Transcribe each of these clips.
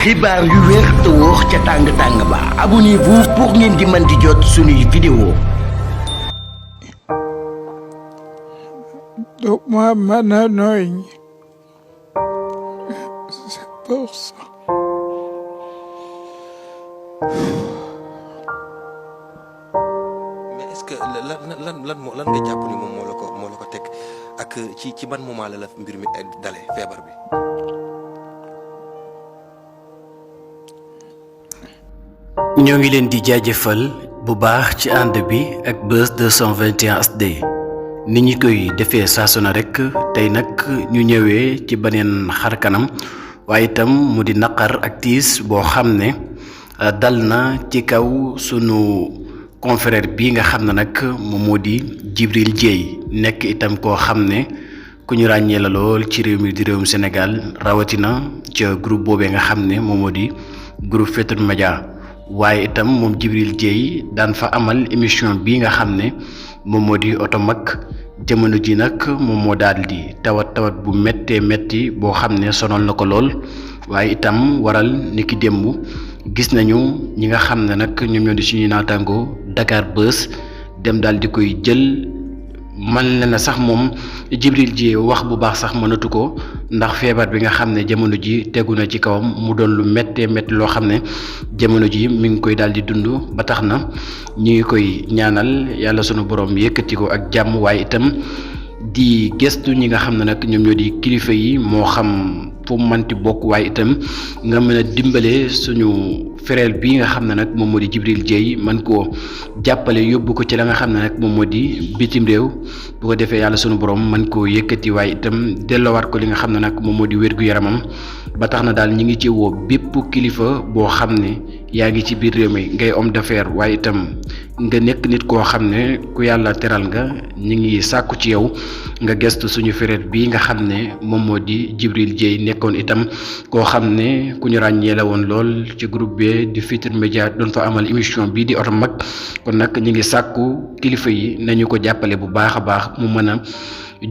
xibaar yu wér te wóor ca tàng ba abonnez-vous pour ngeen di mën di jot suñuy vidéo. Donc moi maintenant c'est pour ça. Mais est-ce que lan nga jàpp ni moom moo la ko teg ak ci ban moment la mbir mi dalee feebar bi. ñoo ngi leen di jaajëfal bu baax ci ànd bi ak Buzz 221 HD ni ñu koy defee saa su ne rek tey nag ñu ñëwee ci beneen xar kanam waaye itam mu di naqar ak tiis boo xam ne dal na ci kaw sunu confrère bi nga xam ne nag moom moo di Djibril Dieye nekk itam koo xam ne ku ñu ràññee la lool ci réew mi di réewum Sénégal rawatina ca groupe boobee nga xam ne moom moo di groupe Futurs Médias waaye itam moom Djibril Dieye daan fa amal émission bi nga xam ne moom moo di oto mag jamono ji nag moom moo daal di tawat bu méttee métti boo xam ne sonal na ko lool waaye itam waral niki démb gis nañu ñi nga xam ne nag ñoom ñoo di suñuy naataango Dakar Buzz dem daal di koy jël man na sax moom Djibril Dieye wax bu baax sax mënatu ko ndax feebar bi nga xam ne jamono ji tegu na ci kawam mu doon lu méttee métti loo xam ne jamono ji mi ngi koy daal di dund ba tax na ñu ngi koy ñaanal yàlla sunu borom yëkkati ko ak jàmm waaye itam di gëstu ñi nga xam ne nag ñoom ñoo di kilifa yi moo xam fu mu manti bokk waaye itam nga mën a dimbale suñu frère bi nga xam ne nag moom moo di Djibril Dieye man koo jàppale yóbbu ko ci la nga xam ne nag moom moo di bitim réew bu ko defee yàlla sunu borom man koo yëkkati waaye itam delloowaat ko li nga xam ne nag moom moo di wér-gu-yaramam ba tax na daal ñi ngi ci woo bépp kilifa boo xam ne yaa ngi ci biir réew mi ngay homme d'affaires waaye itam nga nekk nit koo xam ne ku yàlla teral nga ñi ngi sàkku ci yow nga gestu suñu frère bi nga xam ne moom moo di Djibril Dieye nekkoon itam koo xam ne ku ñu ràññee la woon lool ci groupe bi di Futurs Médias doon fa amal émission bii di oto mag kon nag ñu ngi sàkku kilifa yi nañu ko jàppale bu baax a baax mu mën a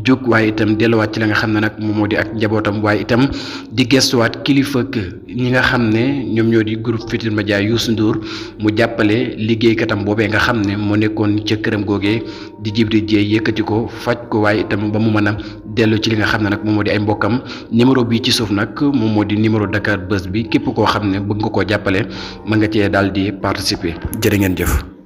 jóg waaye itam delluwaat ci la nga xam ne nag moom moo di ak njabootam waaye itam di gestuwaat kilifa ñi nga xam ne ñoom ñoo di groupe Futurs Médias Youssou Ndour mu jàppale liggéeykatam boobee nga xam ne moo nekkoon ca këram googee di Djibril Dieye yëkkati ko faj ko waaye itam ba mu mën a dellu ci li nga xam ne nag moom moo di ay mbokkam numéro bi ci suuf nag moom moo di numéro Dakar Buzz bi képp koo xam ne bëgg nga koo jàppale mën nga cee daal di participer jërë ngeen jëf.